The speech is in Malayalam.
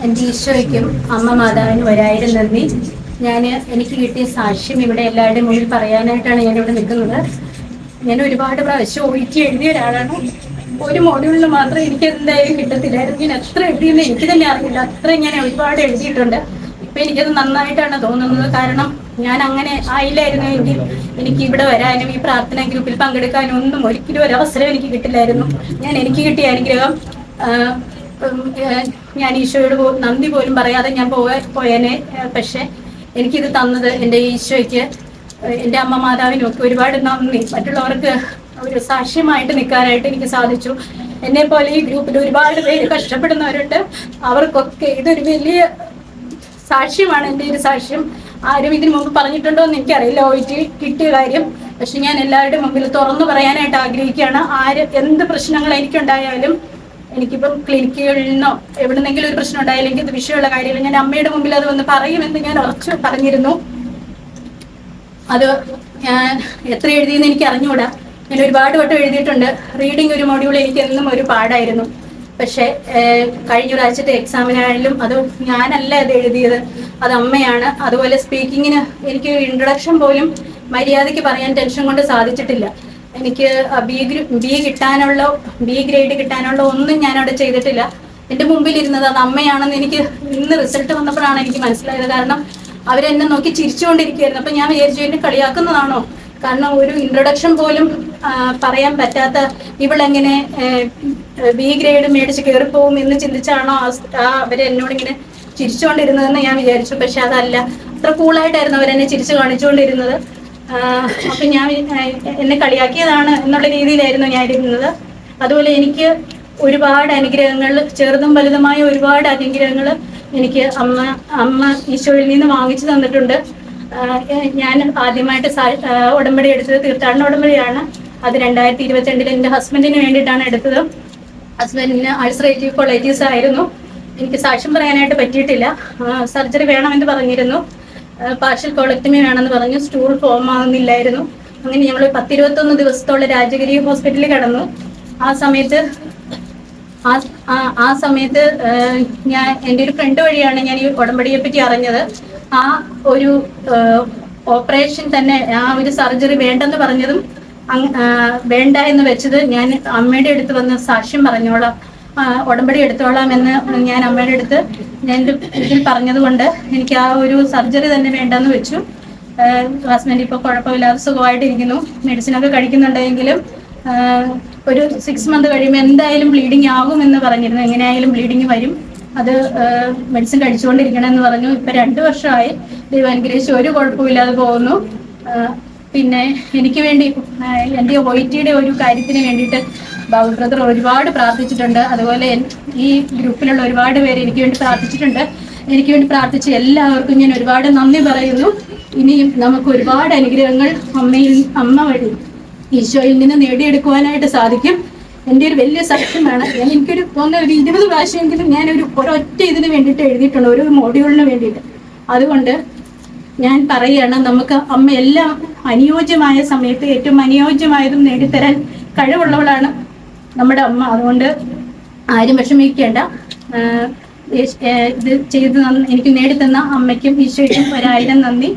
എൻ്റെ ഈശോയ്ക്കും അമ്മ മാതാവിനും ഒരായിരം നന്ദി. എനിക്ക് കിട്ടിയ സാക്ഷ്യം ഇവിടെ എല്ലാവരുടെയും മുന്നിൽ പറയാനായിട്ടാണ് ഞാനിവിടെ നിൽക്കുന്നത്. ഞാൻ ഒരുപാട് പ്രാവശ്യം ഒഴിച്ച് എഴുതിയ ഒരാളാണ്. ഒരു മോഡ്യൂളിൽ മാത്രം എനിക്ക് എന്തായാലും കിട്ടത്തില്ലായിരുന്നു. ഞാൻ എത്ര എഴുതിയെന്ന് എനിക്ക് തന്നെ അറിയില്ല. അത്രയും ഞാൻ ഒരുപാട് എഴുതിയിട്ടുണ്ട്. ഇപ്പം എനിക്കത് നന്നായിട്ടാണ് തോന്നുന്നത്. കാരണം ഞാൻ അങ്ങനെ ആയില്ലായിരുന്നെങ്കിൽ എനിക്ക് ഇവിടെ വരാനും ഈ പ്രാർത്ഥനാ ഗ്രൂപ്പിൽ പങ്കെടുക്കാനും ഒന്നും ഒരിക്കലും ഒരവസരം എനിക്ക് കിട്ടില്ലായിരുന്നു. എനിക്ക് കിട്ടിയ അനുഗ്രഹം ഞാൻ ഈശോയോട് നന്ദി പോലും പറയാതെ ഞാൻ പോയേനെ. പക്ഷെ എനിക്കിത് തന്നത് എൻ്റെ ഈശോയ്ക്ക്, എൻ്റെ അമ്മ മാതാവിനും ഒക്കെ ഒരുപാട് നന്ദി. മറ്റുള്ളവർക്ക് ഒരു സാക്ഷ്യമായിട്ട് നിൽക്കാനായിട്ട് എനിക്ക് സാധിച്ചു. എന്നെ പോലെ ഈ ഗ്രൂപ്പിൽ ഒരുപാട് പേര് കഷ്ടപ്പെടുന്നവരുണ്ട്. അവർക്കൊക്കെ ഇതൊരു വലിയ സാക്ഷ്യമാണ്. എൻ്റെ ഒരു സാക്ഷ്യം ആരും ഇതിനു മുമ്പ് പറഞ്ഞിട്ടുണ്ടോ എന്ന് എനിക്കറിയില്ല, OET കിട്ടിയ കാര്യം. പക്ഷെ ഞാൻ എല്ലാവരുടെ മുമ്പിൽ തുറന്നു പറയാനായിട്ട് ആഗ്രഹിക്കുകയാണ്. എന്ത് പ്രശ്നങ്ങൾ എനിക്കുണ്ടായാലും, എനിക്കിപ്പം ക്ലിനിക്കുകളിൽ നിന്നോ എവിടുന്നെങ്കിലും ഒരു പ്രശ്നം ഉണ്ടായാലും എനിക്ക് ഇത് വിഷയമുള്ള കാര്യമില്ല, ഞാൻ അമ്മയുടെ മുമ്പിൽ അത് വന്ന് പറയുമെന്ന് ഞാൻ ഉറച്ചു പറഞ്ഞിരുന്നു. അത് ഞാൻ എത്ര എഴുതിയെന്ന് എനിക്ക് അറിഞ്ഞുകൂടാ. ഞാൻ ഒരുപാട് വട്ടം എഴുതിയിട്ടുണ്ട്. റീഡിങ് ഒരു മൊഡ്യൂൾ എനിക്ക് എന്നും ഒരു പാടായിരുന്നു. പക്ഷേ കഴിഞ്ഞ ഒരാഴ്ചത്തെ എക്സാമിനായാലും അത് ഞാനല്ല അത് എഴുതിയത്, അത് അമ്മയാണ്. അതുപോലെ സ്പീക്കിങ്ങിന് എനിക്ക് ഇൻട്രൊഡക്ഷൻ പോലും മര്യാദയ്ക്ക് പറയാൻ ടെൻഷൻ കൊണ്ട് സാധിച്ചിട്ടില്ല. എനിക്ക് ബി ഗ്രേഡ് കിട്ടാനുള്ള ഒന്നും ഞാനവിടെ ചെയ്തിട്ടില്ല. എൻ്റെ മുമ്പിൽ ഇരുന്നത് അത് അമ്മയാണെന്ന് എനിക്ക് ഇന്ന് റിസൾട്ട് വന്നപ്പോഴാണ് എനിക്ക് മനസ്സിലായത്. കാരണം അവരെന്നെ നോക്കി ചിരിച്ചുകൊണ്ടിരിക്കുകയായിരുന്നു. അപ്പം ഞാൻ വിചാരിച്ചു എന്നെ കളിയാക്കുന്നതാണോ? കാരണം ഒരു ഇൻട്രൊഡക്ഷൻ പോലും പറയാൻ പറ്റാത്ത ഇവളെങ്ങനെ ബി ഗ്രേഡ് മേടിച്ച് കയറിപ്പോവും എന്ന് ചിന്തിച്ചാണോ അവരെന്നോടിങ്ങനെ ചിരിച്ചുകൊണ്ടിരുന്നതെന്ന് ഞാൻ വിചാരിച്ചു. പക്ഷെ അതല്ല, അത്ര കൂളായിട്ടായിരുന്നു അവരെന്നെ ചിരിച്ചു കാണിച്ചുകൊണ്ടിരുന്നത്. അപ്പം ഞാൻ എന്നെ കളിയാക്കിയതാണ് എന്നുള്ള രീതിയിലായിരുന്നു ഞാൻ ഇരുന്നത്. അതുപോലെ എനിക്ക് ഒരുപാട് അനുഗ്രഹങ്ങൾ, ചെറുതും വലുതുമായ ഒരുപാട് അനുഗ്രഹങ്ങൾ എനിക്ക് അമ്മ ഈശോയിൽ നിന്ന് വാങ്ങിച്ചു തന്നിട്ടുണ്ട്. ഞാൻ ആദ്യമായിട്ട് ഉടമ്പടി എടുത്തത് തീർത്ഥാടന ഉടമ്പടിയാണ്. അത് 2022 എൻ്റെ ഹസ്ബൻഡിന് വേണ്ടിയിട്ടാണ് എടുത്തത്. ഹസ്ബൻഡിന് അൾസറേറ്റീവ് കൊളൈറ്റിസ് ആയിരുന്നു. എനിക്ക് സാക്ഷ്യം പറയാനായിട്ട് പറ്റിയിട്ടില്ല. സർജറി വേണമെന്ന് പറഞ്ഞിരുന്നു. പാർഷ്യൽ കോളക്ടമി വേണമെന്ന് പറഞ്ഞു. സ്റ്റൂൾ ഫോം ആകുന്നില്ലായിരുന്നു. അങ്ങനെ ഞങ്ങൾ 10-21 ദിവസത്തോളം രാജഗിരി ഹോസ്പിറ്റലിൽ കിടന്നു. ആ സമയത്ത് ഞാൻ എൻ്റെ ഒരു ഫ്രണ്ട് വഴിയാണ് ഞാൻ ഈ ഉടമ്പടിയെ പറ്റി അറിഞ്ഞത്. ആ ഒരു ഓപ്പറേഷൻ തന്നെ, ആ ഒരു സർജറി വേണ്ടെന്ന് പറഞ്ഞതും വേണ്ട എന്ന് വെച്ചത് ഞാൻ അമ്മയുടെ അടുത്ത് വന്ന് സാക്ഷ്യം പറഞ്ഞോളാം, ഉടമ്പടി എടുത്തോളാം എന്ന് ഞാൻ അമ്മയുടെ അടുത്ത് ഞാൻ ഇതിൽ പറഞ്ഞത് കൊണ്ട് എനിക്ക് ആ ഒരു സർജറി തന്നെ വേണ്ടെന്ന് വെച്ചു. ഹസ്ബൻഡ് ഇപ്പോൾ കുഴപ്പമില്ലാതെ സുഖമായിട്ടിരിക്കുന്നു. മെഡിസിനൊക്കെ കഴിക്കുന്നുണ്ടെങ്കിലും ഒരു 6 മന്ത് കഴിയുമ്പോൾ എന്തായാലും ബ്ലീഡിങ് ആകുമെന്ന് പറഞ്ഞിരുന്നു. എങ്ങനെയായാലും ബ്ലീഡിങ് വരും, അത് മെഡിസിൻ കഴിച്ചുകൊണ്ടിരിക്കണമെന്ന് പറഞ്ഞു. ഇപ്പം 2 വർഷമായി. ദൈവം അനുഗ്രഹിച്ച് ഒരു കുഴപ്പമില്ലാതെ പോകുന്നു. പിന്നെ എനിക്ക് വേണ്ടി എൻ്റെ OETയുടെ ഒരു കാര്യത്തിന് വേണ്ടിയിട്ട് ബാബു ബ്രദർ ഒരുപാട് പ്രാർത്ഥിച്ചിട്ടുണ്ട്. അതുപോലെ ഈ ഗ്രൂപ്പിലുള്ള ഒരുപാട് പേര് എനിക്ക് വേണ്ടി പ്രാർത്ഥിച്ചിട്ടുണ്ട്. എനിക്ക് വേണ്ടി പ്രാർത്ഥിച്ച എല്ലാവർക്കും ഞാൻ ഒരുപാട് നന്ദി പറയുന്നു. ഇനിയും നമുക്ക് ഒരുപാട് അനുഗ്രഹങ്ങൾ അമ്മ വഴി ഈശോയിൽ നിന്ന് നേടിയെടുക്കുവാനായിട്ട് സാധിക്കും. എൻ്റെ ഒരു വലിയ സാക്ഷ്യമാണ്. എനിക്കൊരു തോന്നുന്ന ഒരു 20 പ്രാവശ്യമെങ്കിലും ഞാൻ ഒരൊറ്റ ഇതിന് വേണ്ടിയിട്ട് എഴുതിയിട്ടുണ്ട്, ഒരു മോഡ്യൂളിന് വേണ്ടിയിട്ട്. അതുകൊണ്ട് ഞാൻ പറയുകയാണ്, നമുക്ക് അമ്മ എല്ലാം അനുയോജ്യമായ സമയത്ത് ഏറ്റവും അനുയോജ്യമായതും നേടിത്തരാൻ കഴിവുള്ളവളാണ് നമ്മുടെ അമ്മ. അതുകൊണ്ട് ആരും വിഷമിക്കേണ്ട. ഇത് ചെയ്ത് എനിക്ക് നേടിത്തന്ന അമ്മയ്ക്കും ഈശോയ്ക്കും 1000 നന്ദി.